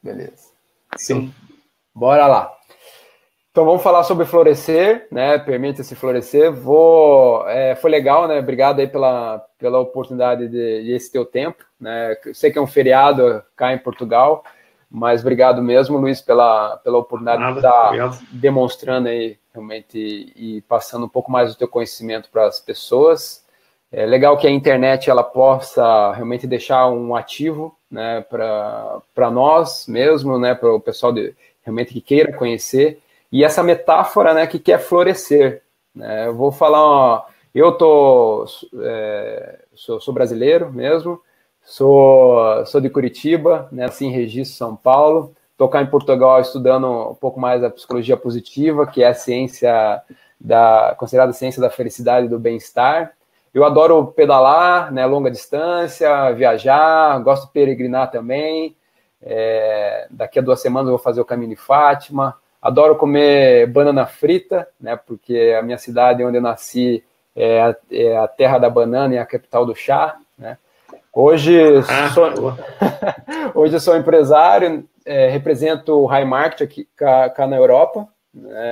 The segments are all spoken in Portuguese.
Beleza. Sim. Bora lá. Então vamos falar sobre florescer, né? Permita-se florescer. Foi legal, né? Obrigado aí pela oportunidade de esse teu tempo, né? Eu sei que é um feriado cá em Portugal, mas obrigado mesmo, Luiz, pela oportunidade de estar demonstrando aí realmente e passando um pouco mais do teu conhecimento para as pessoas. É legal que a internet ela possa realmente deixar um ativo, né, para nós mesmo, né, para o pessoal realmente que queira conhecer. E essa metáfora, né, que quer florescer. Né? Eu vou falar, sou brasileiro mesmo, sou de Curitiba, né, assim, em Registro, São Paulo. Estou cá em Portugal estudando um pouco mais a psicologia positiva, que é a ciência considerada ciência da felicidade e do bem-estar. Eu adoro pedalar, né, longa distância, viajar, gosto de peregrinar também. Daqui a 2 semanas eu vou fazer o Caminho de Fátima. Adoro comer banana frita, né, porque a minha cidade onde eu nasci é a terra da banana e a capital do chá. Né. Hoje eu sou empresário, represento o High Market aqui cá na Europa.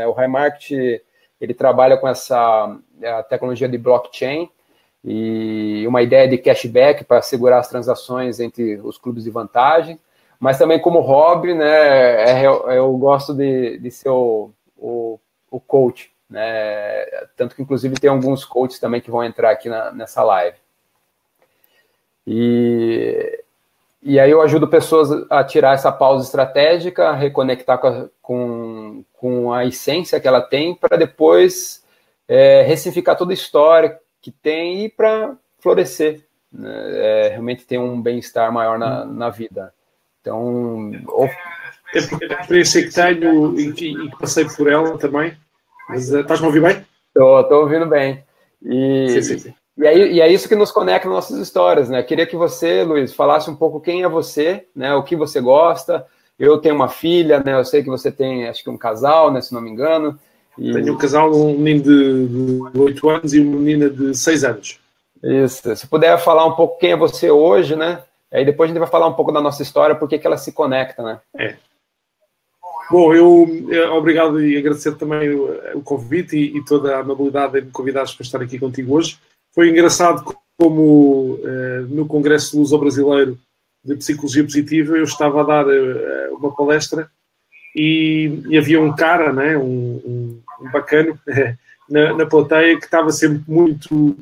O High Market ele trabalha com a tecnologia de blockchain, e uma ideia de cashback para segurar as transações entre os clubes de vantagem, mas também como hobby, né, eu gosto de ser o coach, né, tanto que inclusive tem alguns coaches também que vão entrar aqui nessa live. E aí eu ajudo pessoas a tirar essa pausa estratégica, reconectar com a essência que ela tem, para depois ressignificar toda a história que tem e para florescer, né? Realmente ter um bem-estar maior na vida. Então, é a experiência que tenho e que passei por ela também. Mas estás-me a ouvir bem? Estou ouvindo bem. Sim. E é isso que nos conecta nas nossas histórias, né? Queria que você, Luiz, falasse um pouco quem é você, né? O que você gosta. Eu tenho uma filha, né? Eu sei que você tem, acho que um casal, né? Se não me engano. Tenho um casal, um menino de 8 anos e uma menina de 6 anos. Isso. Se puder falar um pouco quem é você hoje, né? Aí depois a gente vai falar um pouco da nossa história, porque que ela se conecta, né? Bom, obrigado e agradecer também o convite e toda a amabilidade de me convidares para estar aqui contigo hoje. Foi engraçado como no Congresso Luso-Brasileiro de Psicologia Positiva eu estava a dar uma palestra e havia um cara, né, um bacano, na plateia que estava sempre muito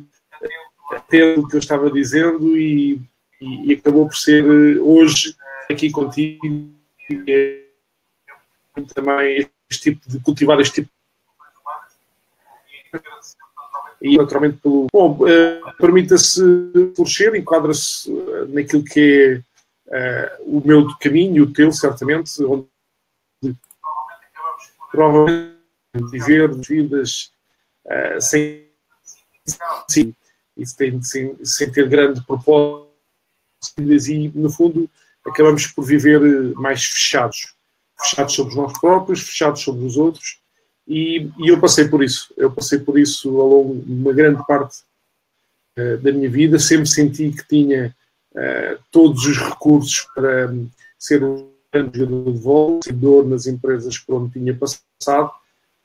atento ao que eu estava dizendo e acabou por ser hoje aqui contigo também cultivar este tipo e naturalmente permita-se florescer, enquadra-se naquilo que é o meu caminho, o teu certamente, onde provavelmente viver vidas sem ter grande propósito e no fundo acabamos por viver mais fechados sobre nós próprios, fechados sobre os outros, e eu passei por isso. Eu passei por isso ao longo de uma grande parte da minha vida. Sempre senti que tinha todos os recursos para ser um grande jogador de vôlei, seguidor nas empresas por onde tinha passado,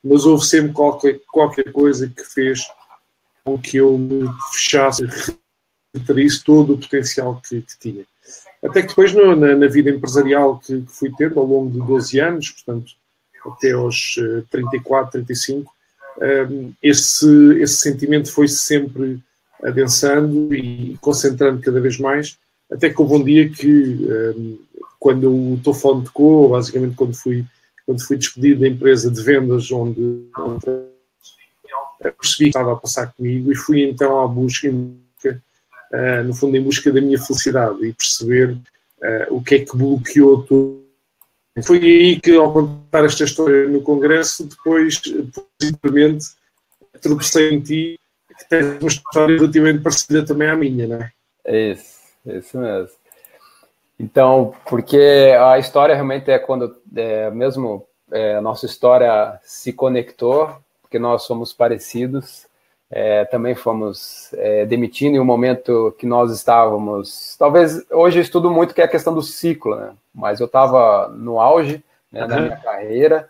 mas houve sempre qualquer coisa que fez com que eu me fechasse, retraísse todo o potencial que tinha. Até que depois, na vida empresarial que fui tendo ao longo de 12 anos, portanto, até aos 34, 35, esse sentimento foi sempre adensando e concentrando cada vez mais, até que houve um dia que, quando o telefone tocou, basicamente quando fui despedido da empresa de vendas onde percebi que estava a passar comigo e fui então à busca, no fundo, em busca da minha felicidade e perceber o que é que bloqueou tudo. Foi aí que, ao contar esta história no Congresso, depois, simplesmente, tropecei em ti, que tens uma história relativamente parecida também à minha, não é? É isso mesmo. Então, porque a história realmente é quando a nossa história se conectou, porque nós somos parecidos, também fomos demitindo em um momento que nós estávamos... Talvez hoje eu estudo muito que é a questão do ciclo, né? Mas eu estava no auge, né, da minha carreira,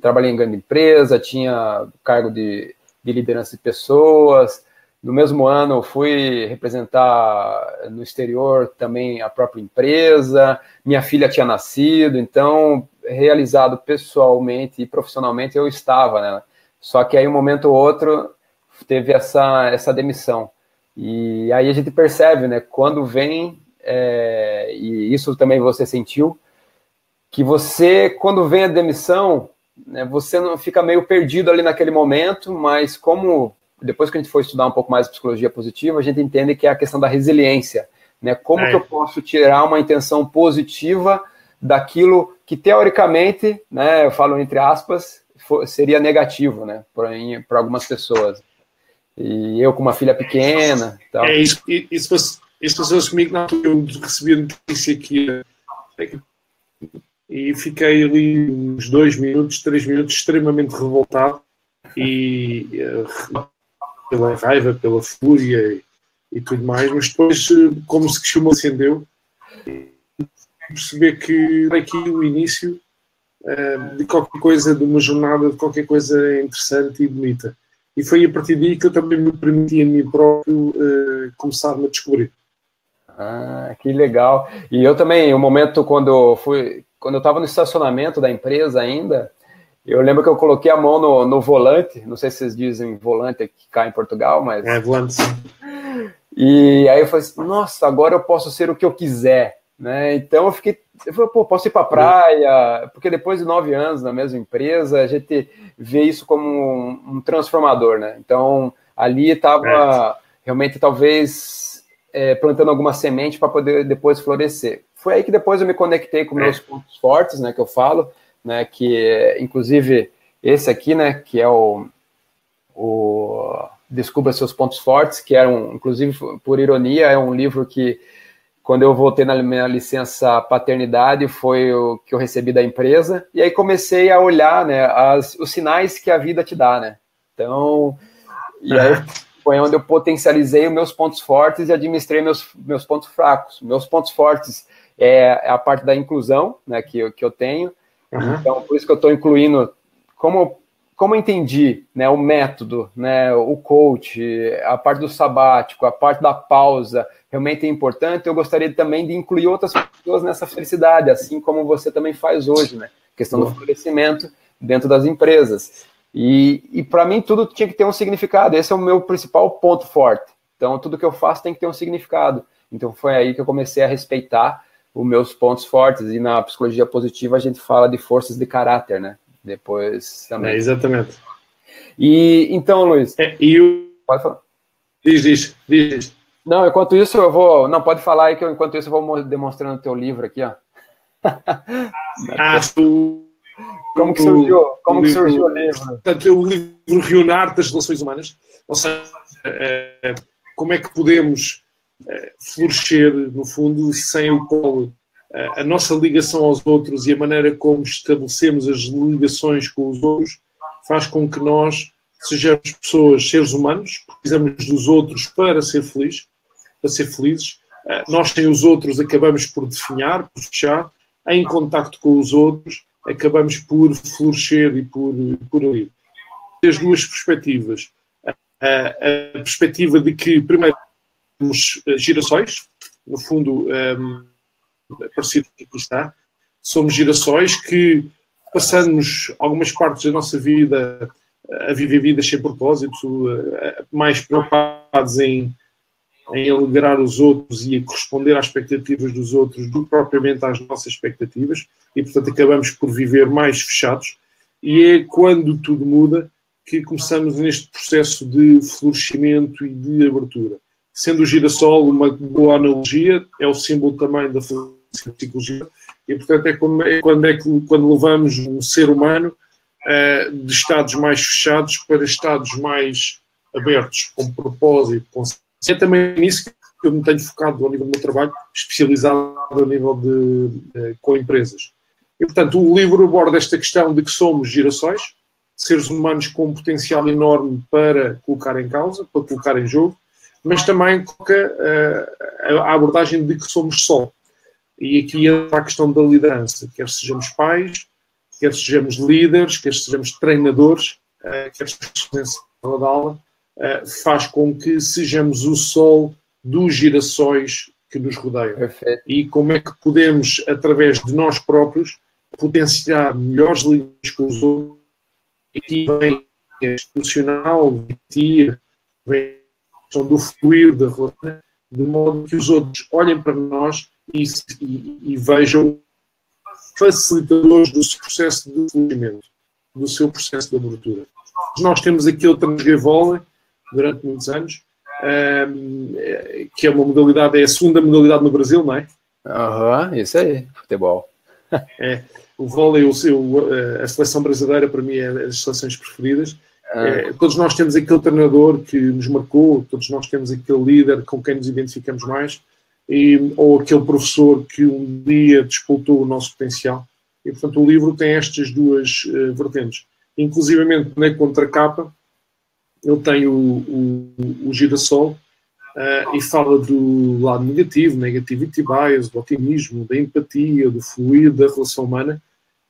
trabalhei em grande empresa, tinha cargo de liderança de pessoas. No mesmo ano, eu fui representar no exterior também a própria empresa. Minha filha tinha nascido, então, realizado pessoalmente e profissionalmente, eu estava, né? Só que aí, um momento ou outro, teve essa demissão. E aí a gente percebe, né, quando vem, e isso também você sentiu, que você, quando vem a demissão, né, você não fica meio perdido ali naquele momento, mas como depois que a gente for estudar um pouco mais de psicologia positiva, a gente entende que é a questão da resiliência, né? Como que eu posso tirar uma intenção positiva daquilo que teoricamente, né, eu falo entre aspas, seria negativo, né, para algumas pessoas. E eu com uma filha pequena, tal. Isso passou comigo na altura, eu recebi a notícia aqui e fiquei ali uns 2 minutos, 3 minutos extremamente revoltado e pela raiva, pela fúria e tudo mais, mas depois, como se costuma, acendeu, perceber que era aqui o início de qualquer coisa, de uma jornada, de qualquer coisa interessante e bonita. E foi a partir daí que eu também me permiti a mim próprio começar-me a descobrir. Que legal. E eu também, o momento quando eu estava no estacionamento da empresa ainda, eu lembro que eu coloquei a mão no volante, não sei se vocês dizem volante aqui cá em Portugal, mas... volante. E aí eu falei assim, nossa, agora eu posso ser o que eu quiser, né? Então eu falei, pô, posso ir para a praia, porque depois de 9 anos na mesma empresa, a gente vê isso como um transformador, né? Então ali estava realmente talvez plantando alguma semente para poder depois florescer. Foi aí que depois eu me conectei com meus pontos fortes, né, que eu falo, né, que inclusive esse aqui, né, que é o Descubra Seus Pontos Fortes, que era inclusive, por ironia, é um livro que, quando eu voltei na minha licença paternidade, foi o que eu recebi da empresa, e aí comecei a olhar, né, os sinais que a vida te dá, né, então, e aí foi onde eu potencializei os meus pontos fortes e administrei meus pontos fracos. Meus pontos fortes é a parte da inclusão, né, que eu tenho. Então, por isso que eu estou incluindo, como eu entendi, né, o método, né, o coach, a parte do sabático, a parte da pausa, realmente é importante. Eu gostaria também de incluir outras pessoas nessa felicidade, assim como você também faz hoje, né, questão do florescimento dentro das empresas. E para mim tudo tinha que ter um significado, esse é o meu principal ponto forte. Então tudo que eu faço tem que ter um significado. Então foi aí que eu comecei a respeitar os meus pontos fortes, e na psicologia positiva a gente fala de forças de caráter, né? Depois também. Exatamente. E então, Luiz... Pode falar. Diz. Não, enquanto isso eu vou... Não, pode falar aí que enquanto isso eu vou demonstrando o teu livro aqui, ó. Como que surgiu o livro? Portanto, o livro Reunarte das Relações Humanas, ou seja, como é que podemos florescer, no fundo, sem o qual a nossa ligação aos outros e a maneira como estabelecemos as ligações com os outros faz com que nós sejamos pessoas, seres humanos, precisamos dos outros para ser felizes. Nós, sem os outros, acabamos por definhar, por fechar. Em contacto com os outros, acabamos por florescer e por ir. As duas perspectivas. A perspectiva de que, primeiro, somos girassóis, no fundo, parecido com o que aqui está, somos girassóis que passamos algumas partes da nossa vida a viver vidas sem propósito, mais preocupados em alegrar os outros e a corresponder às expectativas dos outros do que propriamente às nossas expectativas, e portanto acabamos por viver mais fechados, e é quando tudo muda que começamos neste processo de florescimento e de abertura. Sendo o girassol uma boa analogia, é o símbolo também da psicologia, e portanto quando levamos um ser humano de estados mais fechados para estados mais abertos, com propósito, com... É também nisso que eu me tenho focado ao nível do meu trabalho, especializado ao nível com empresas. E, portanto, o livro aborda esta questão de que somos girassóis, seres humanos com um potencial enorme para colocar em causa, para colocar em jogo, mas também coloca a abordagem de que somos só. E aqui entra a questão da liderança, quer sejamos pais, quer sejamos líderes, quer sejamos treinadores, quer sejamos em sala de aula, faz com que sejamos o sol dos girassóis que nos rodeiam. Perfeito. E como é que podemos, através de nós próprios, potenciar melhores líderes com os outros. E aqui vem a institucional, vem a questão do fluir da relação, de modo que os outros olhem para nós e vejam facilitadores do seu processo de desenvolvimento, do seu processo de abertura. Nós temos aquele transgevôlei durante muitos anos, que é uma modalidade, é a segunda modalidade no Brasil, não é? Isso aí, futebol. O vôlei, a seleção brasileira, para mim, é das seleções preferidas. Todos nós temos aquele treinador que nos marcou, todos nós temos aquele líder com quem nos identificamos mais, ou aquele professor que um dia despoltou o nosso potencial. E, portanto, o livro tem estas duas vertentes. Inclusivamente, na contracapa, eu tenho o girassol e fala do lado negativo, negativity bias, do otimismo, da empatia, do fluir, da relação humana.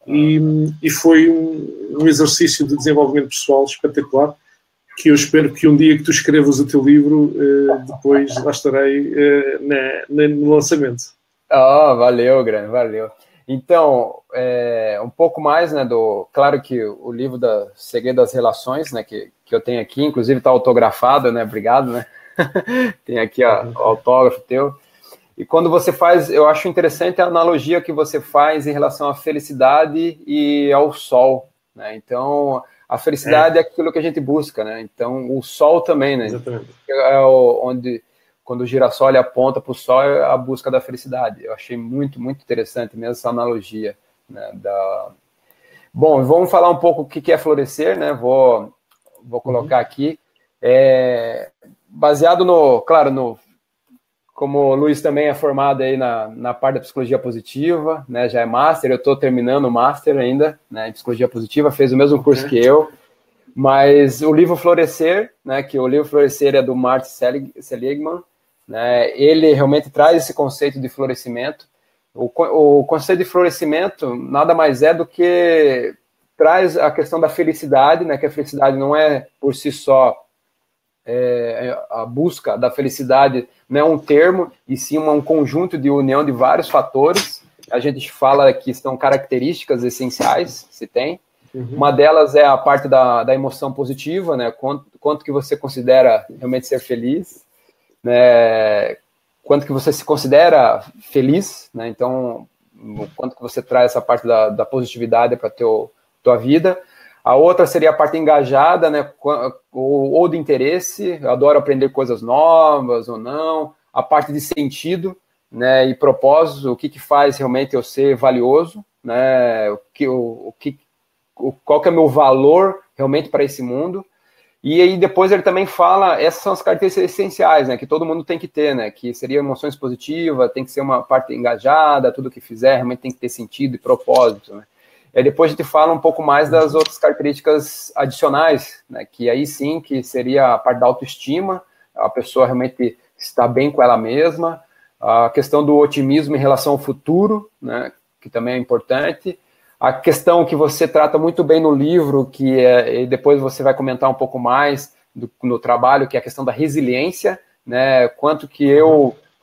E foi um exercício de desenvolvimento pessoal espetacular, que eu espero que um dia que tu escrevas o teu livro, depois lá estarei no lançamento. Valeu, grande, valeu. Então, um pouco mais, né, claro que o livro da Segredo das Relações, né, que eu tenho aqui, inclusive está autografado, né, obrigado, né, tem aqui o autógrafo teu. E quando você faz, eu acho interessante a analogia que você faz em relação à felicidade e ao sol, né? Então, a felicidade é aquilo que a gente busca, né? Então, o sol também, né? Exatamente. Onde, quando o girassol aponta para o sol, é a busca da felicidade. Eu achei muito, muito interessante mesmo essa analogia, né? Bom, vamos falar um pouco o que é florescer, né? Vou colocar aqui. Baseado como o Luiz também é formado aí na parte da psicologia positiva, né, já é master, eu estou terminando o master ainda, né, em psicologia positiva, fez o mesmo curso que eu, mas o livro Florescer, né, que o livro Florescer é do Martin Seligman, né, ele realmente traz esse conceito de florescimento. O conceito de florescimento nada mais é do que traz a questão da felicidade, né, que a felicidade não é por si só a busca da felicidade, não é um termo, e sim um conjunto de união de vários fatores. A gente fala que são características essenciais, se tem. Uma delas é a parte da emoção positiva, né? Quanto que você considera realmente ser feliz, né? Quanto que você se considera feliz, né? Então, quanto que você traz essa parte da positividade para a tua vida. A outra seria a parte engajada, né, ou de interesse, eu adoro aprender coisas novas ou não. A parte de sentido, né, e propósito, o que faz realmente eu ser valioso, né, qual que é o meu valor realmente para esse mundo. E aí depois ele também fala, essas são as características essenciais, né, que todo mundo tem que ter, né, que seria emoções positivas, tem que ser uma parte engajada, tudo que fizer realmente tem que ter sentido e propósito, né. Depois a gente fala um pouco mais das outras características adicionais, né, que aí sim que seria a parte da autoestima, a pessoa realmente está bem com ela mesma, a questão do otimismo em relação ao futuro, né, que também é importante, a questão que você trata muito bem no livro, e depois você vai comentar um pouco mais no trabalho, que é a questão da resiliência, né,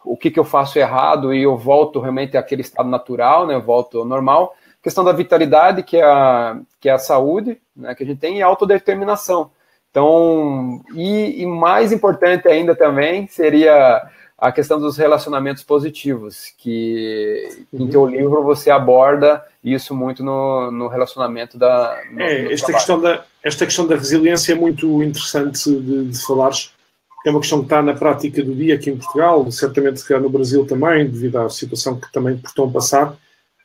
o que eu faço errado e eu volto realmente àquele estado natural, né, eu volto ao normal. Questão da vitalidade, que é a saúde, né, que a gente tem, e a autodeterminação. Então, e mais importante ainda também seria a questão dos relacionamentos positivos, que em teu livro você aborda isso muito no relacionamento esta questão da resiliência é muito interessante de falares. É uma questão que está na prática do dia aqui em Portugal, certamente cá no Brasil também, devido à situação que também estão a passar.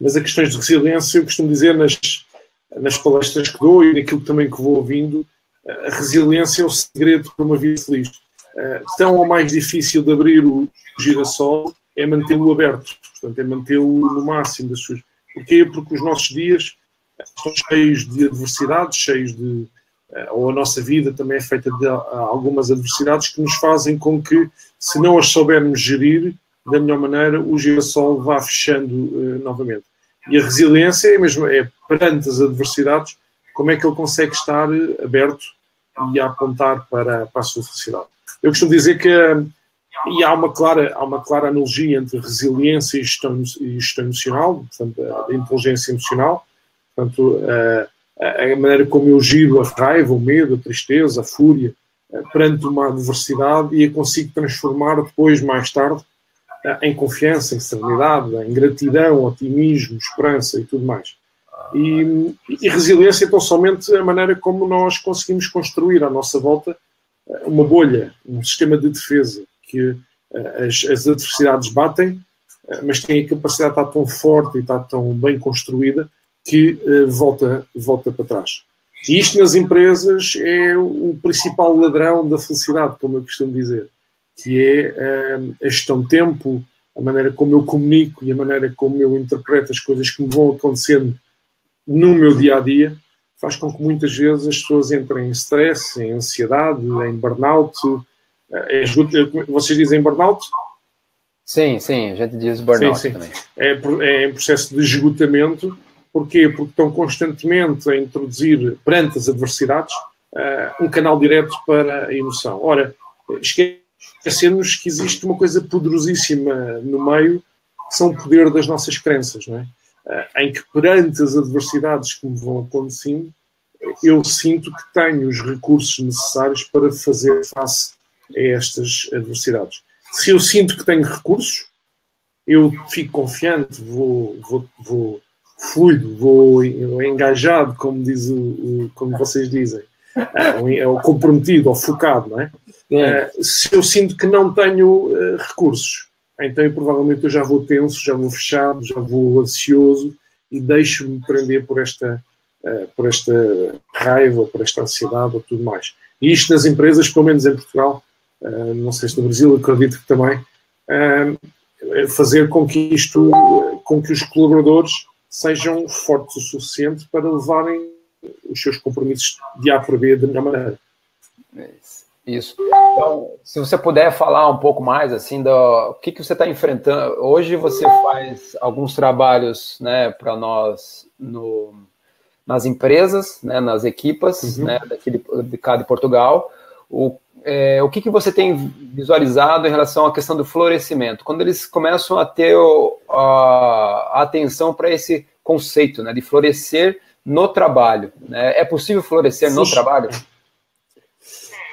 Mas a questões de resiliência, eu costumo dizer nas palestras que dou e naquilo também que vou ouvindo, a resiliência é o segredo para uma vida feliz. Tão ou mais difícil de abrir o girassol é mantê-lo aberto, portanto, é mantê-lo no máximo das suas. Porquê? Porque os nossos dias estão cheios de adversidades, cheios de... ou a nossa vida também é feita de algumas adversidades que nos fazem com que, se não as soubermos gerir da melhor maneira, o girassol vá fechando novamente. E a resiliência é mesmo, perante as adversidades, como é que ele consegue estar aberto e a apontar para a sua felicidade. Eu costumo dizer que e há uma clara analogia entre resiliência e gestão emocional, portanto, a inteligência emocional, portanto, a maneira como eu giro a raiva, o medo, a tristeza, a fúria, perante uma adversidade e a consigo transformar depois, mais tarde, em confiança, em serenidade, em gratidão, otimismo, esperança e tudo mais. E resiliência é tão somente a maneira como nós conseguimos construir à nossa volta uma bolha, um sistema de defesa, que as adversidades batem, mas tem a capacidade de estar tão forte e estar tão bem construída que volta para trás. E isto nas empresas é o principal ladrão da felicidade, como eu costumo dizer, que é a gestão de tempo, a maneira como eu comunico e a maneira como eu interpreto as coisas que me vão acontecendo no meu dia-a-dia, faz com que muitas vezes as pessoas entrem em stress, em ansiedade, em burnout. Vocês dizem burnout? Sim, a gente diz burnout também. É em processo de esgotamento. Porquê? Porque estão constantemente a introduzir, perante as adversidades, um canal direto para a emoção. Ora, esquecemos que existe uma coisa poderosíssima no meio, que são o poder das nossas crenças, não é? Em que, perante as adversidades que me vão acontecendo, eu sinto que tenho os recursos necessários para fazer face a estas adversidades. Se eu sinto que tenho recursos, eu fico confiante, vou fluido, vou engajado, como vocês dizem, ou comprometido, ou focado, não é? Se eu sinto que não tenho recursos, então provavelmente eu já vou tenso, já vou fechado, já vou ansioso e deixo-me prender por esta raiva, por esta ansiedade ou tudo mais. E isto nas empresas, pelo menos em Portugal, não sei se no Brasil, acredito que também, fazer com que os colaboradores sejam fortes o suficiente para levarem os seus compromissos de A para B da melhor maneira. Isso. Então, se você puder falar um pouco mais assim do que você está enfrentando. Hoje você faz alguns trabalhos, né, para nós nas empresas, né, nas equipas, né, daqui de cá de Portugal. O que você tem visualizado em relação à questão do florescimento? Quando eles começam a ter a atenção para esse conceito, né, de florescer no trabalho, né? É possível florescer no trabalho?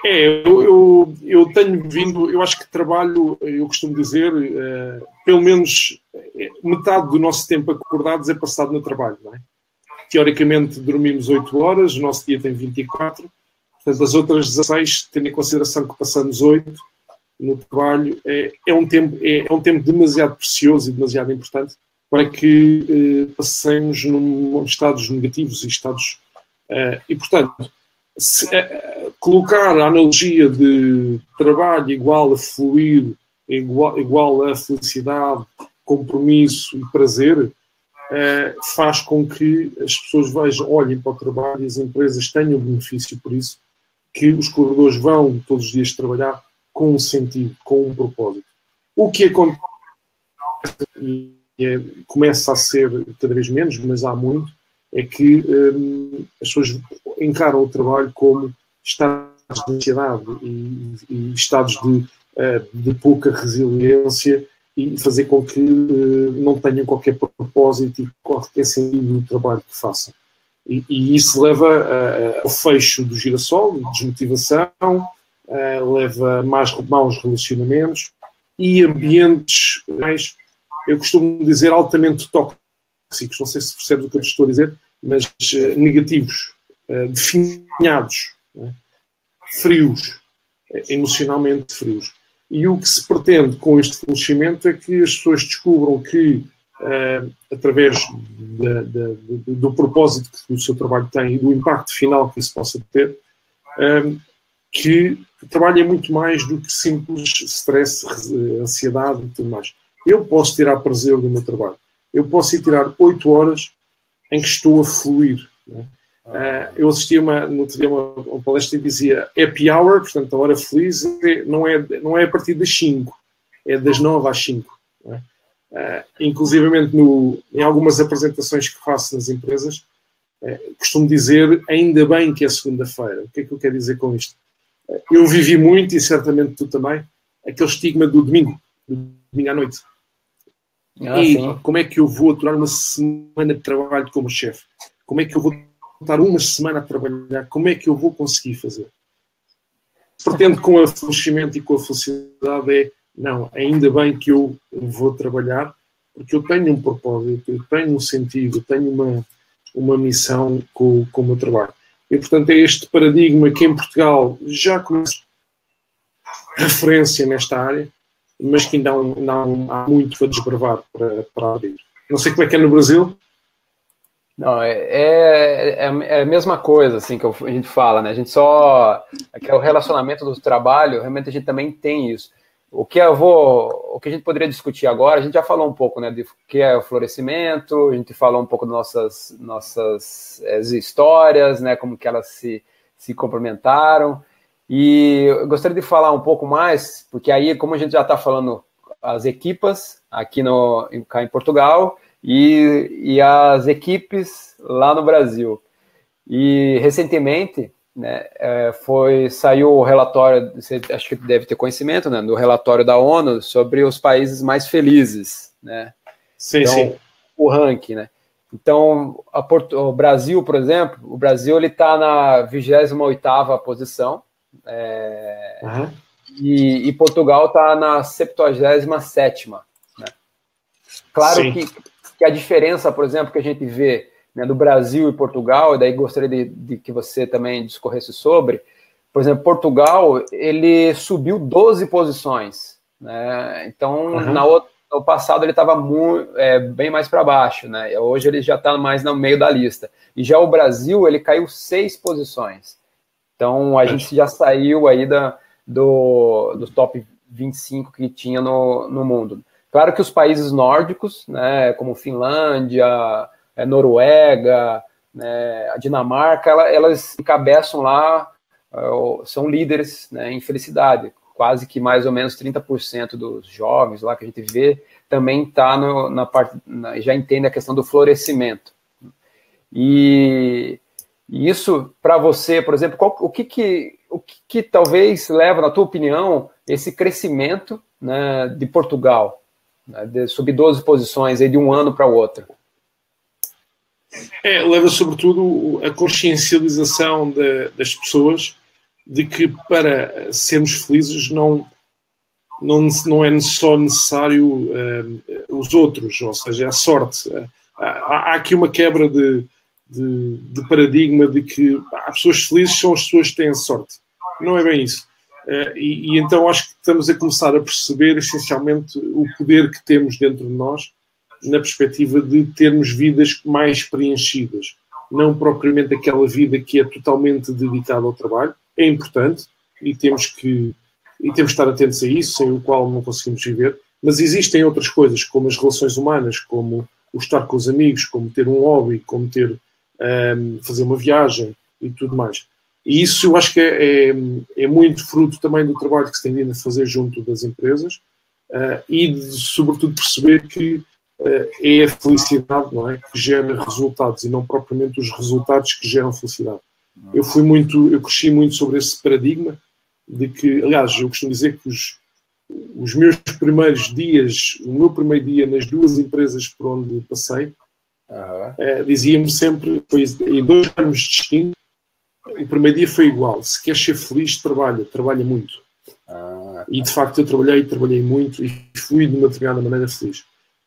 Eu tenho vindo, eu acho que trabalho, eu costumo dizer, pelo menos metade do nosso tempo acordados é passado no trabalho, não é? Teoricamente dormimos 8 horas, o nosso dia tem 24, portanto as outras 16, tendo em consideração que passamos 8 no trabalho, é um tempo demasiado precioso e demasiado importante para que passemos num estados negativos e estados... e, portanto, colocar a analogia de trabalho igual a fluir, igual a felicidade, compromisso e prazer, faz com que as pessoas olhem para o trabalho e as empresas tenham benefício por isso, que os colaboradores vão todos os dias trabalhar com um sentido, com um propósito. O que acontece, começa a ser cada vez menos, mas há muito, é que as pessoas encaram o trabalho como estados de ansiedade e estados de pouca resiliência e fazer com que não tenham qualquer propósito e qualquer sentido no trabalho que façam. E isso leva ao fecho do girassol, desmotivação, leva a maus relacionamentos e ambientes mais, eu costumo dizer, altamente tóxicos, não sei se percebes o que eu te estou a dizer, mas negativos, definhados, né? Frios, emocionalmente frios. E o que se pretende com este florescimento é que as pessoas descubram que, através do propósito que o seu trabalho tem e do impacto final que isso possa ter, que o trabalho é muito mais do que simples stress, ansiedade e tudo mais. Eu posso tirar prazer do meu trabalho. Eu posso ir tirar 8 horas em que estou a fluir. Eu assisti uma palestra que dizia happy hour, portanto, a hora feliz não é a partir das 5, é das 9 às 5. Inclusivamente em algumas apresentações que faço nas empresas, costumo dizer ainda bem que é segunda-feira. O que é que eu quero dizer com isto? Eu vivi muito, e certamente tu também, aquele estigma do domingo à noite. Sim. Como é que eu vou aturar uma semana de trabalho como chefe? Como é que eu vou estar uma semana a trabalhar? Como é que eu vou conseguir fazer? Pretendo com o florescimento e com a felicidade não, ainda bem que eu vou trabalhar, porque eu tenho um propósito, eu tenho um sentido, eu tenho uma missão com o meu trabalho. E, portanto, é este paradigma que em Portugal já começa referência nesta área, mas que ainda há muito para desbravar, para abrir. Não sei como é que é no Brasil. Não, é a mesma coisa, assim, que a gente fala, né? A gente só... que é o relacionamento do trabalho, realmente a gente também tem isso. O que a gente poderia discutir agora, a gente já falou um pouco, né, de o que é o florescimento, a gente falou um pouco das nossas histórias, né, como que elas se complementaram, e eu gostaria de falar um pouco mais, porque aí, como a gente já está falando, as equipas aqui cá em Portugal e as equipes lá no Brasil. E recentemente, né, saiu o relatório, você acho que deve ter conhecimento, né, do relatório da ONU sobre os países mais felizes, né? Sim, então, sim. O ranking, né? Então, o Brasil, por exemplo, o Brasil ele está na 28ª posição, e Portugal está na 77ª, né? Claro que a diferença, por exemplo, que a gente vê, né, do Brasil e Portugal, e daí gostaria de que você também discorresse sobre, por exemplo, Portugal, ele subiu 12 posições, né? Então, no passado ele estava bem mais para baixo, né? Hoje ele já está mais no meio da lista. E já o Brasil, ele caiu 6 posições. Então, a gente já saiu aí do top 25 que tinha no mundo. Claro que os países nórdicos, né, como Finlândia, Noruega, né, a Dinamarca, elas encabeçam lá, são líderes, né, em felicidade. Quase que mais ou menos 30% dos jovens lá que a gente vê também está na parte, já entende a questão do florescimento. E isso, para você, por exemplo, o que talvez leva, na tua opinião, esse crescimento, né, de Portugal, né, de subir 12 posições aí de um ano para o outro? Leva sobretudo a consciencialização das pessoas de que para sermos felizes não é só necessário os outros, ou seja, a sorte. Há aqui uma quebra de paradigma de que as pessoas felizes são as pessoas que têm sorte. Não é bem isso. E então acho que estamos a começar a perceber essencialmente o poder que temos dentro de nós na perspectiva de termos vidas mais preenchidas. Não propriamente aquela vida que é totalmente dedicada ao trabalho. É importante e temos que estar atentos a isso, sem o qual não conseguimos viver. Mas existem outras coisas, como as relações humanas, como o estar com os amigos, como ter um hobby, como fazer uma viagem e tudo mais. E isso eu acho que é muito fruto também do trabalho que se tem vindo a fazer junto das empresas e sobretudo perceber que é a felicidade, não é, que gera resultados e não propriamente os resultados que geram felicidade. Eu cresci muito sobre esse paradigma de que, aliás, eu costumo dizer que os meus primeiros dias, o meu primeiro dia nas 2 empresas por onde passei, dizia-me sempre, foi em 2 anos distintos, o primeiro dia foi igual. Se queres ser feliz, trabalha muito. E de facto eu trabalhei muito e fui de uma determinada maneira feliz.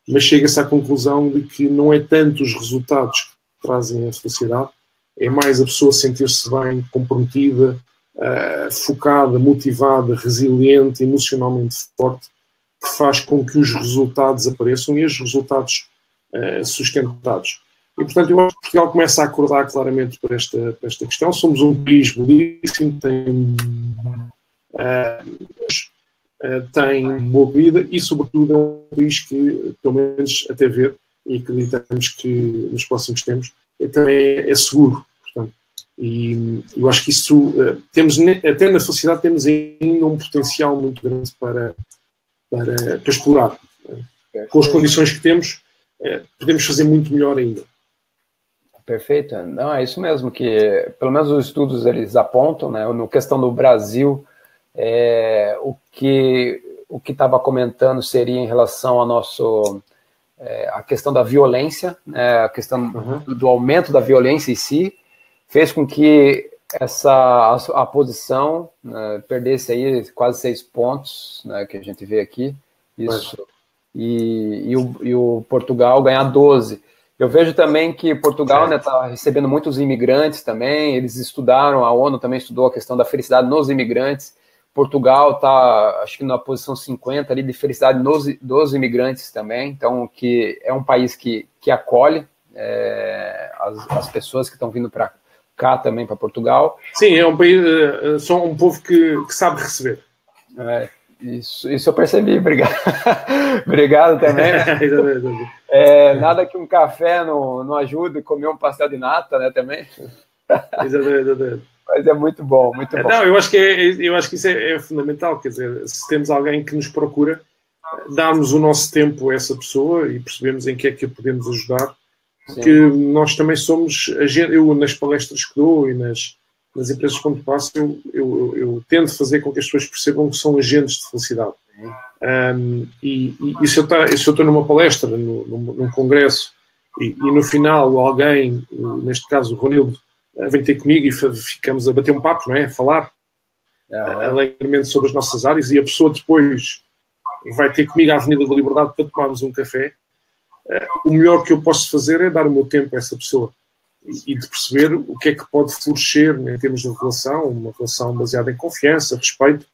Mas chega-se à conclusão de que não é tanto os resultados que trazem a felicidade, é mais a pessoa sentir-se bem, comprometida, focada, motivada, resiliente, emocionalmente forte, que faz com que os resultados apareçam e os resultados sustentados. E, portanto, eu acho que Portugal começa a acordar claramente para esta questão. Somos um país belíssimo, tem boa vida e, sobretudo, é um país que, pelo menos até ver, e acreditamos que nos próximos tempos também é seguro. Portanto, e eu acho que isso, temos, até na sociedade, temos ainda um potencial muito grande para explorar. Com as condições que temos, podemos fazer muito melhor ainda. Perfeito. Não, é isso mesmo, que pelo menos os estudos eles apontam, né, no questão do Brasil, o que estava comentando seria em relação ao nosso, a questão da violência, né, a questão do aumento da violência em si, fez com que a posição, né, perdesse aí quase 6 pontos, né, que a gente vê aqui, isso, e o Portugal ganhar 12. Eu vejo também que Portugal está recebendo muitos imigrantes também, eles estudaram, a ONU também estudou a questão da felicidade nos imigrantes. Portugal está, acho que na posição 50 ali de felicidade dos imigrantes também, então que é um país que acolhe as pessoas que estão vindo para cá também, para Portugal. Sim, é um país, são um povo que sabe receber. Isso eu percebi, obrigado. Obrigado também. Nada que um café não ajude, comer um pastel de nata, né, também. Exatamente. Mas é muito bom, muito bom. Não, eu acho que isso é fundamental, quer dizer, se temos alguém que nos procura, darmos o nosso tempo a essa pessoa e percebemos em que é que a podemos ajudar, porque nós também somos, eu nas palestras que dou e nas empresas quando passo, eu tento fazer com que as pessoas percebam que são agentes de felicidade. E se eu estou numa palestra, num congresso, e no final alguém, neste caso o Ronildo, vem ter comigo e ficamos a bater um papo, não é? A falar alegremente sobre as nossas áreas, e a pessoa depois vai ter comigo à Avenida da Liberdade para tomarmos um café. O melhor que eu posso fazer é dar o meu tempo a essa pessoa e de perceber o que é que pode florescer em termos de relação, uma relação baseada em confiança, respeito,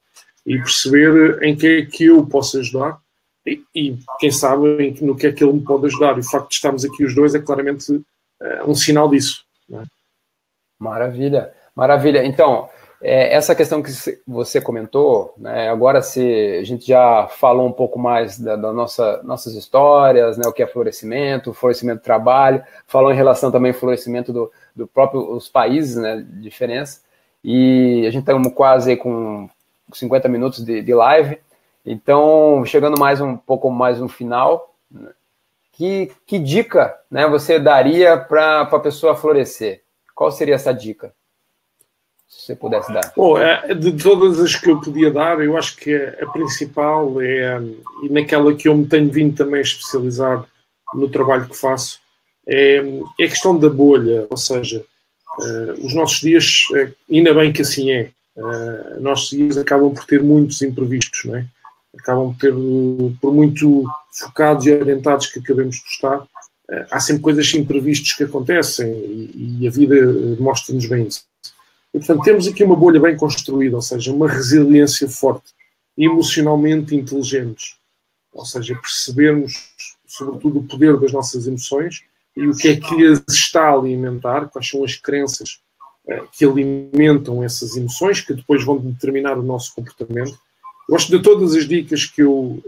e perceber em que é que eu posso ajudar e quem sabe, no que é que ele me pode ajudar. E o facto de estarmos aqui os dois é claramente um sinal disso. Não é? Maravilha, maravilha. Então, essa questão que você comentou, né, agora se a gente já falou um pouco mais das nossas histórias, né, o que é florescimento do trabalho, falou em relação também ao florescimento do próprio os países, né, diferença, e a gente está quase aí com 50 minutos de live, então, chegando um pouco mais no final, né, que dica, né, você daria para a pessoa florescer? Qual seria essa dica? Se você pudesse dar. Bom, de todas as que eu podia dar, eu acho que a principal e naquela que eu me tenho vindo também a especializar no trabalho que faço, é a questão da bolha, ou seja, os nossos dias, ainda bem que assim é, os nossos dias acabam por ter muitos imprevistos, não é? Acabam por muito focados e orientados que acabemos de estar, há sempre coisas imprevistas que acontecem e a vida mostra-nos bem isso. E, portanto, temos aqui uma bolha bem construída, ou seja, uma resiliência forte, emocionalmente inteligentes, ou seja, percebermos, sobretudo, o poder das nossas emoções e o que é que as está a alimentar, quais são as crenças que alimentam essas emoções, que depois vão determinar o nosso comportamento. Eu acho que de todas as dicas que eu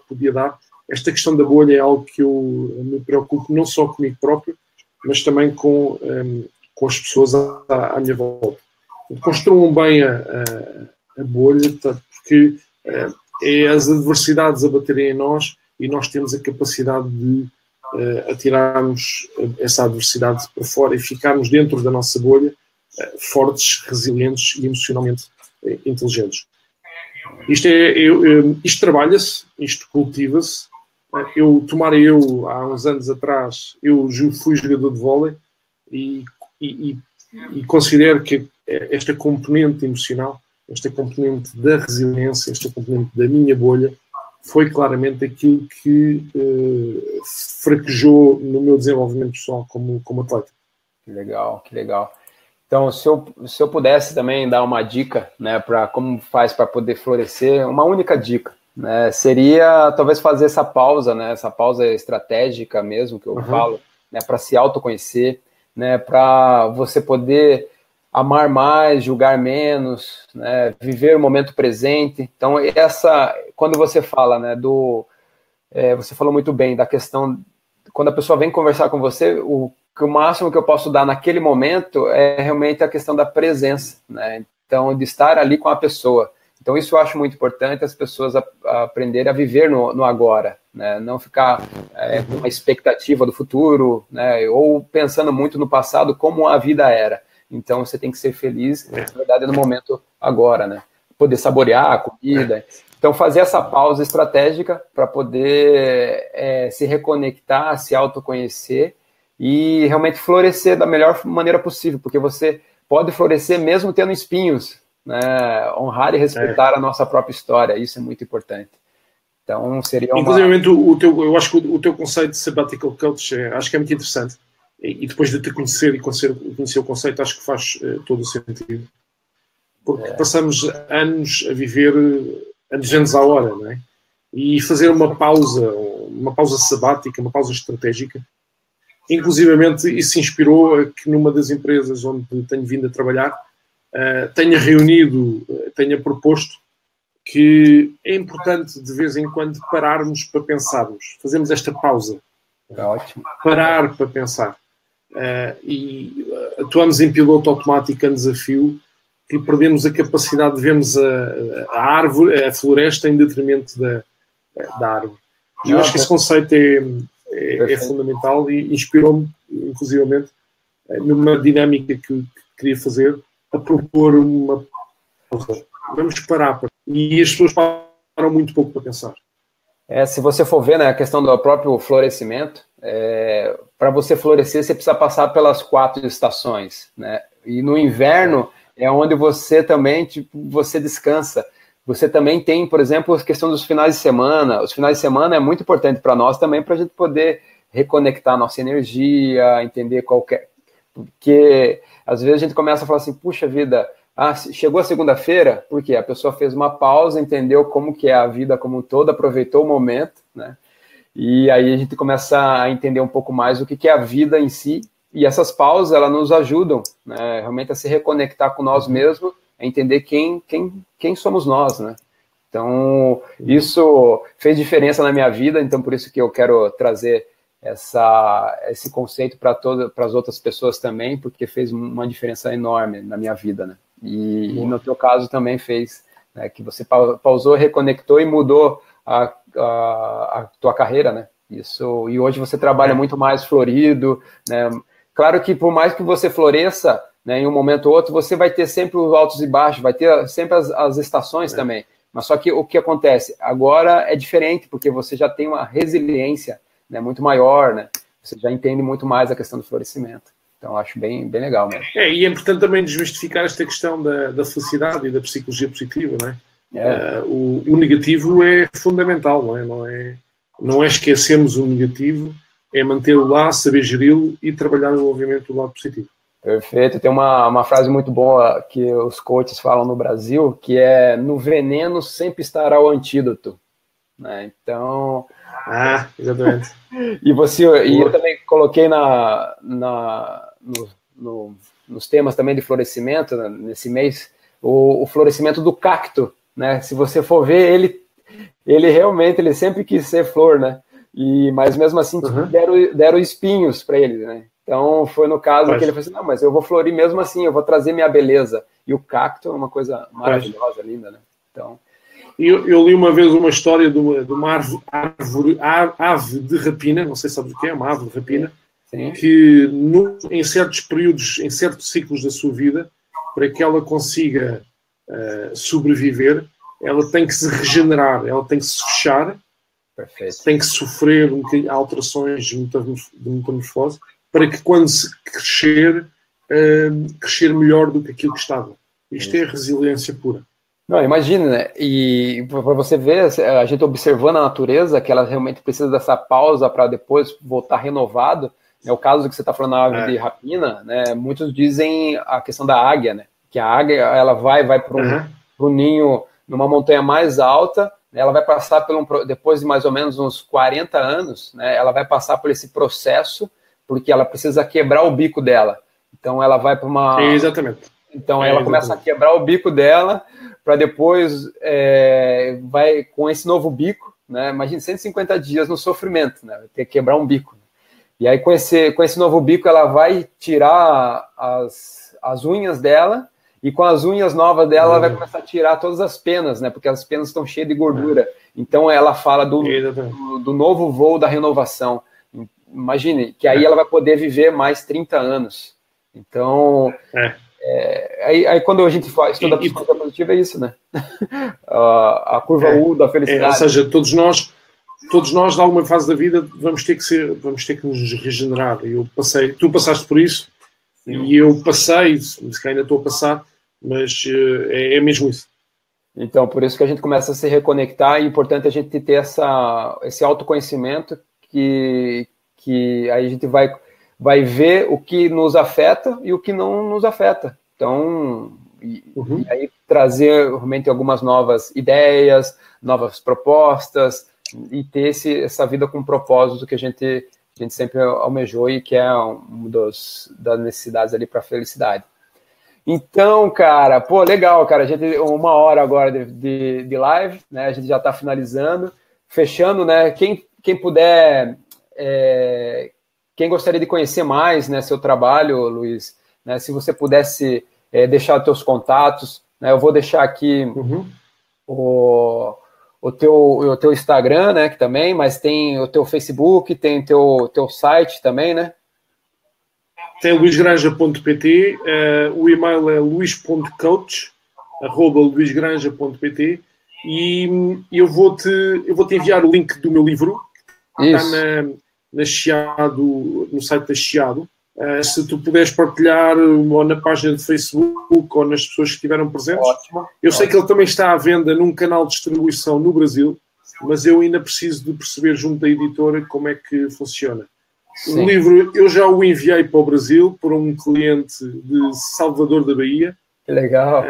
podia dar, esta questão da bolha é algo que eu me preocupo não só comigo próprio, mas também com as pessoas à minha volta. Construam bem a bolha, porque é as adversidades a baterem em nós e nós temos a capacidade de atirarmos essa adversidade para fora e ficarmos dentro da nossa bolha fortes, resilientes e emocionalmente inteligentes. Isto trabalha-se, isto cultiva-se. Eu, há uns anos atrás, eu fui jogador de vôlei e considero que esta componente emocional, esta componente da resiliência, esta componente da minha bolha, foi claramente aquilo que fraquejou no meu desenvolvimento pessoal como atleta. Que legal, que legal. Então, se eu pudesse também dar uma dica, né, para como faz para poder florescer, uma única dica, né, seria talvez fazer essa pausa, né, essa pausa estratégica mesmo que eu falo, né, para se autoconhecer, né, para você poder amar mais, julgar menos, né, viver o momento presente. Então, quando você fala, né, você falou muito bem da questão quando a pessoa vem conversar com você, o máximo que eu posso dar naquele momento é realmente a questão da presença, né? Então, de estar ali com a pessoa. Então, isso eu acho muito importante, as pessoas aprenderem a viver no agora, né? Não ficar com uma expectativa do futuro, né? Ou pensando muito no passado, como a vida era. Então, você tem que ser feliz, na verdade, no momento agora, né? Poder saborear a comida. Então, fazer essa pausa estratégica para poder se reconectar, se autoconhecer e realmente florescer da melhor maneira possível, porque você pode florescer mesmo tendo espinhos, né? Honrar e respeitar a nossa própria história, isso é muito importante. Então, seria uma... Inclusive, eu acho que o teu conceito de sabbatical coach acho que é muito interessante. E depois de te conhecer e conhecer o conceito, acho que faz todo o sentido. Porque passamos anos a viver anos à hora, não é? E fazer uma pausa sabática, uma pausa estratégica. Inclusivamente, isso se inspirou a que numa das empresas onde tenho vindo a trabalhar, tenha proposto que é importante de vez em quando pararmos para pensarmos. Fazemos esta pausa. É ótimo. Parar para pensar. E atuamos em piloto automático a desafio, que perdemos a capacidade de vermos a árvore, a floresta, em detrimento da árvore. E eu acho que esse conceito é fundamental e inspirou-me, inclusivamente, numa dinâmica que queria fazer, a propor uma pausa. Vamos parar. E as pessoas param muito pouco para pensar. Se você for ver, né, a questão do próprio florescimento, para você florescer, você precisa passar pelas 4 estações, né? E no inverno é onde você também, você descansa. Você também tem, por exemplo, a questão dos finais de semana. Os finais de semana é muito importante para nós também, para a gente poder reconectar a nossa energia, entender porque às vezes a gente começa a falar assim, puxa vida, chegou a segunda-feira, porque a pessoa fez uma pausa, entendeu como que é a vida como um todo, aproveitou o momento, né? E aí a gente começa a entender um pouco mais o que é a vida em si, e essas pausas, elas nos ajudam, né, realmente a se reconectar com nós mesmos, a entender quem somos nós, né? Então, isso fez diferença na minha vida, então por isso que eu quero trazer esse conceito para as outras pessoas também, porque fez uma diferença enorme na minha vida, né? E no teu caso também fez, né, que você pausou, reconectou e mudou a tua carreira, né? Isso, e hoje você trabalha muito mais florido, né? Claro que por mais que você floresça, né, em um momento ou outro, você vai ter sempre os altos e baixos, vai ter sempre as estações também. Mas só que o que acontece? Agora é diferente, porque você já tem uma resiliência, né, muito maior, né? Você já entende muito mais a questão do florescimento. Então, acho bem legal mesmo. E é importante também desmistificar esta questão da felicidade e da psicologia positiva, não é? O negativo é fundamental, não é? Não é esquecermos o negativo, é mantê-lo lá, saber geri-lo e trabalhar no desenvolvimento do lado positivo. Perfeito. Tem uma frase muito boa que os coaches falam no Brasil, que é: no veneno sempre estará o antídoto, né? Então... exatamente. E eu também coloquei nos temas também de florescimento, né, nesse mês, o florescimento do cacto, né? Se você for ver, ele realmente sempre quis ser flor, né? Mas mesmo assim deram espinhos para ele, né? Então foi no caso que ele falou assim: não, mas eu vou florir mesmo assim, eu vou trazer minha beleza. E o cacto é uma coisa maravilhosa, linda, né? Então... Eu li uma vez uma história de uma ave de rapina, não sei se sabe o que é, uma ave de rapina, que em certos períodos, em certos ciclos da sua vida, para que ela consiga sobreviver, ela tem que se regenerar, ela tem que se fechar, tem que sofrer alterações de metamorfose, para que quando se crescer melhor do que aquilo que estava. Isto é resiliência pura. Não, imagina, né? E para você ver, a gente observando a natureza, que ela realmente precisa dessa pausa para depois voltar renovado. É o caso que você está falando da ave de rapina, né? Muitos dizem a questão da águia, né? Que a águia, ela vai para um ninho numa montanha mais alta, né? Ela vai passar depois de mais ou menos uns 40 anos, né? Ela vai passar por esse processo, porque ela precisa quebrar o bico dela. Então ela vai para uma... Exatamente. Então ela começa a quebrar o bico dela, para depois vai com esse novo bico, né? Imagina 150 dias no sofrimento, né? Ter que quebrar um bico. E aí, com esse novo bico, ela vai tirar as unhas dela, e com as unhas novas dela, ela vai começar a tirar todas as penas, né? Porque as penas estão cheias de gordura. Então, ela fala do novo voo da renovação. Imagine, que aí ela vai poder viver mais 30 anos. Então, aí quando a gente estuda a psicologia positiva, é isso, né? A curva U da felicidade. Ou seja, todos nós, de alguma fase da vida, vamos ter que nos regenerar. Tu passaste por isso, e eu passei, se ainda estou a passar, mas é mesmo isso. Então, por isso que a gente começa a se reconectar, e é importante a gente ter esse autoconhecimento que aí a gente vai ver o que nos afeta e o que não nos afeta. Então, e aí trazer realmente algumas novas ideias, novas propostas, e ter essa vida com propósito que a gente sempre almejou e que é uma das necessidades ali para a felicidade. Então, cara, pô, legal, cara, a gente 1 hora agora de live, né, a gente já está finalizando, fechando, né, quem puder, quem gostaria de conhecer mais, né, seu trabalho, Luiz, né, se você pudesse deixar os teus contatos, né, eu vou deixar aqui o teu Instagram, né, que também, mas tem o teu Facebook, tem teu site também, né? Tem luisgranja.pt, o e-mail é luis.coach@luisgranja.pt, e eu vou-te enviar o link do meu livro, que está no site da Chiado. Se tu puderes partilhar ou na página de Facebook ou nas pessoas que estiveram presentes. Ótimo. Eu sei que ele também está à venda num canal de distribuição no Brasil, mas eu ainda preciso de perceber junto da editora como é que funciona. Sim. O livro eu já o enviei para o Brasil por um cliente de Salvador da Bahia. Que legal.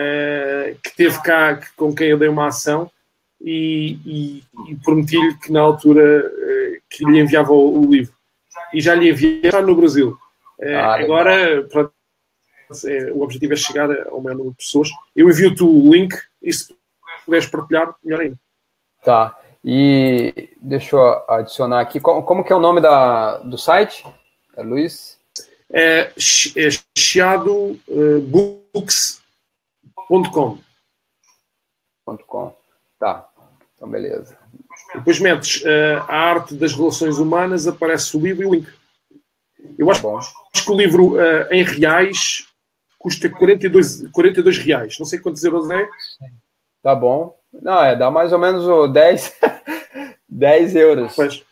Que teve cá, com quem eu dei uma ação, e prometi-lhe que na altura que lhe enviava o livro. E já lhe enviei, está no Brasil. Agora, o objetivo é chegar ao maior número de pessoas. Eu envio-te o link e se puderes partilhar, melhor ainda. Tá. E deixa eu adicionar aqui. Como que é o nome do site? É Luiz? É chiadobooks.com. Tá. Então, beleza. Depois metes a arte das relações humanas, aparece o livro e o link. Eu acho que o livro em reais custa 42 reais. Não sei quantos euros é. Tá bom. Não, dá mais ou menos 10 euros. Pois.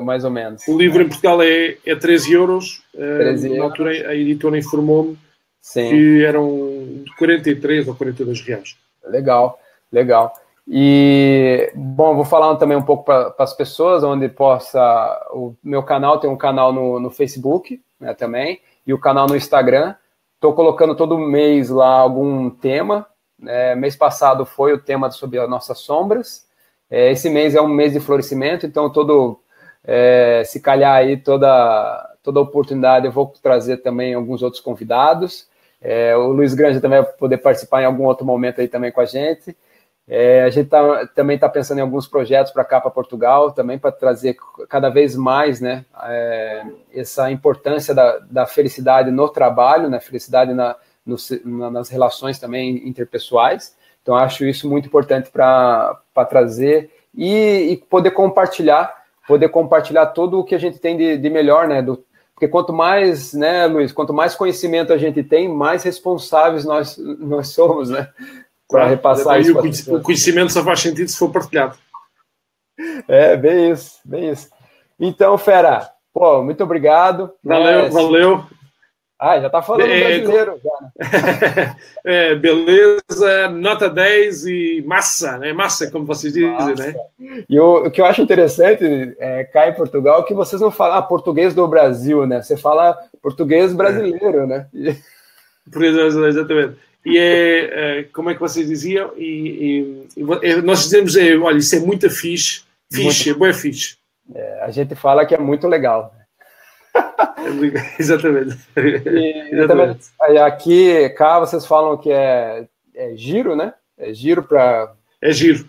Mais ou menos. O livro em Portugal é 13 euros. 13 euros. Na altura a editora informou-me Sim. que eram 43 ou 42 reais. Legal. E, bom, vou falar também um pouco para as pessoas, onde o meu canal tem um canal no Facebook, né, também, e o canal no Instagram. Estou colocando todo mês lá algum tema. Mês passado foi o tema sobre as nossas sombras. Esse mês é um mês de florescimento, então se calhar aí toda oportunidade eu vou trazer também alguns outros convidados. O Luiz Granja também vai poder participar em algum outro momento aí também com a gente. A gente também está pensando em alguns projetos para cá, para Portugal, também para trazer cada vez mais, né, essa importância da felicidade no trabalho, né, felicidade nas relações também interpessoais. Então, acho isso muito importante para trazer e poder compartilhar tudo o que a gente tem de melhor, né, porque quanto mais, né, Luiz, quanto mais conhecimento a gente tem, mais responsáveis nós somos, né, para repassar isso. O conhecimento só faz sentido se for partilhado. Bem isso. Então, fera, pô, muito obrigado. Valeu. Já tá falando brasileiro. Beleza, nota 10 e massa, né? Massa, como vocês dizem, né? E o que eu acho interessante, cá em Portugal, é que vocês não falam português do Brasil, né? Você fala português brasileiro, né? Exatamente. E como é que vocês diziam? Nós dizemos, olha, isso é muito fixe, é bem fixe. A gente fala que é muito legal. Exatamente. Exatamente. Cá vocês falam que é giro, né? É giro para... giro.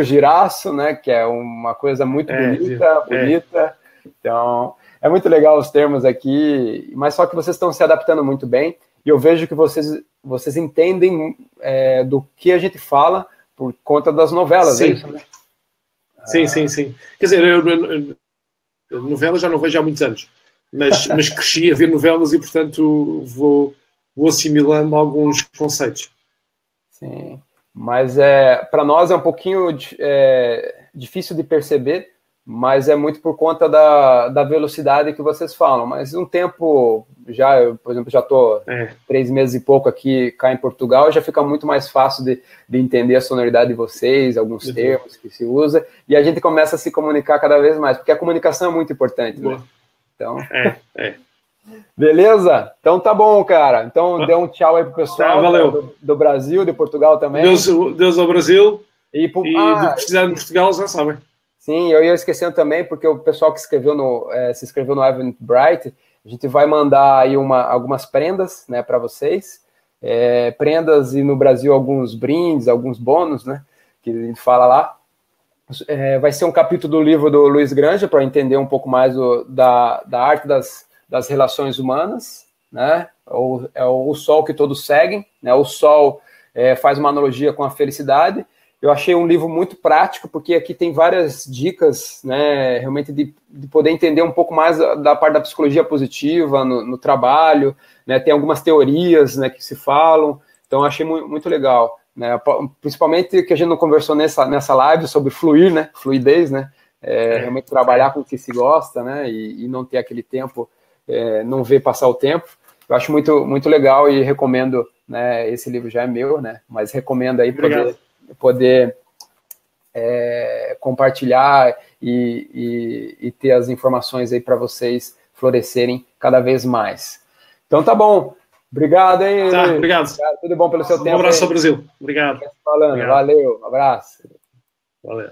Giraço, né? Que é uma coisa muito bonita. Então, É muito legal os termos aqui, mas só que vocês estão se adaptando muito bem, e eu vejo que vocês entendem do que a gente fala por conta das novelas, sim. é isso, né? Sim. Quer dizer, novelas já não vejo há muitos anos, mas cresci a ver novelas e, portanto, vou assimilando alguns conceitos. Sim, mas para nós é um pouquinho difícil de perceber, mas é muito por conta da velocidade que vocês falam. Mas um tempo, eu, por exemplo, já estou 3 meses e pouco aqui cá em Portugal, já fica muito mais fácil de entender a sonoridade de vocês, alguns termos que se usa, e a gente começa a se comunicar cada vez mais, porque a comunicação é muito importante, né? Então, beleza? Então tá bom, cara. Então dê um tchau aí pro pessoal do Brasil, de Portugal também. Deus ao Brasil e de precisar de Portugal, já sabem. Sim, eu ia esquecendo também, porque o pessoal que se inscreveu no Eventbrite, a gente vai mandar aí algumas prendas, né, para vocês. Prendas e no Brasil alguns brindes, alguns bônus, né, que a gente fala lá. Vai ser um capítulo do livro do Luiz Granja, para entender um pouco mais da arte das relações humanas, né? O sol que todos seguem, né? O sol faz uma analogia com a felicidade. Eu achei um livro muito prático, porque aqui tem várias dicas, né, realmente de poder entender um pouco mais da parte da psicologia positiva no trabalho, né, tem algumas teorias, né, que se falam, então eu achei muito legal, né, principalmente que a gente não conversou nessa live sobre fluir, né, fluidez, né, realmente trabalhar com o que se gosta, né, e não ter aquele tempo, não ver passar o tempo. Eu acho muito legal e recomendo, né, esse livro já é meu, né, mas recomendo aí poder compartilhar e ter as informações aí para vocês florescerem cada vez mais. Então tá bom. Obrigado, hein? Tá, obrigado. Tudo bom pelo seu tempo. Um abraço ao Brasil. Obrigado. Falando. Obrigado. Valeu, um abraço. Valeu.